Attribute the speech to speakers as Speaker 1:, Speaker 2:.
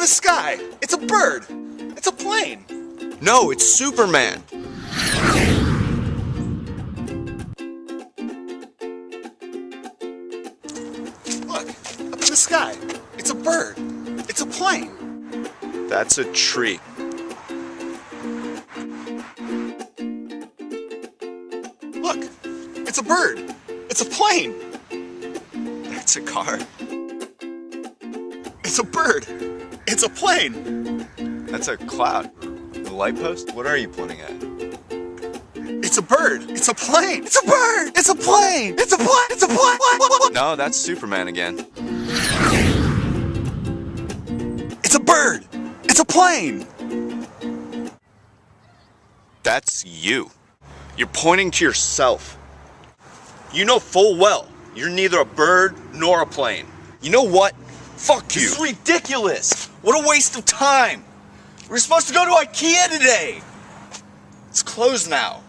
Speaker 1: in the sky. It's a bird. It's a plane.
Speaker 2: No, it's Superman.
Speaker 1: Look, up in the sky. It's a bird. It's a plane.
Speaker 2: That's a tree.
Speaker 1: Look, it's a bird. It's a plane.
Speaker 2: That's a car.
Speaker 1: It's a bird. It's a plane.
Speaker 2: That's a cloud. The light post? What are you pointing at?
Speaker 1: It's a bird. It's a plane. It's a bird. It's a plane. It's a plane. It's a plane.
Speaker 2: No, that's Superman again.
Speaker 1: It's a bird. It's a plane.
Speaker 2: That's you. You're pointing to yourself. You know full well you're neither a bird nor a plane. You know what? Fuck you.
Speaker 3: This is ridiculous. What a waste of time. We're supposed to go to IKEA today.
Speaker 2: It's closed now.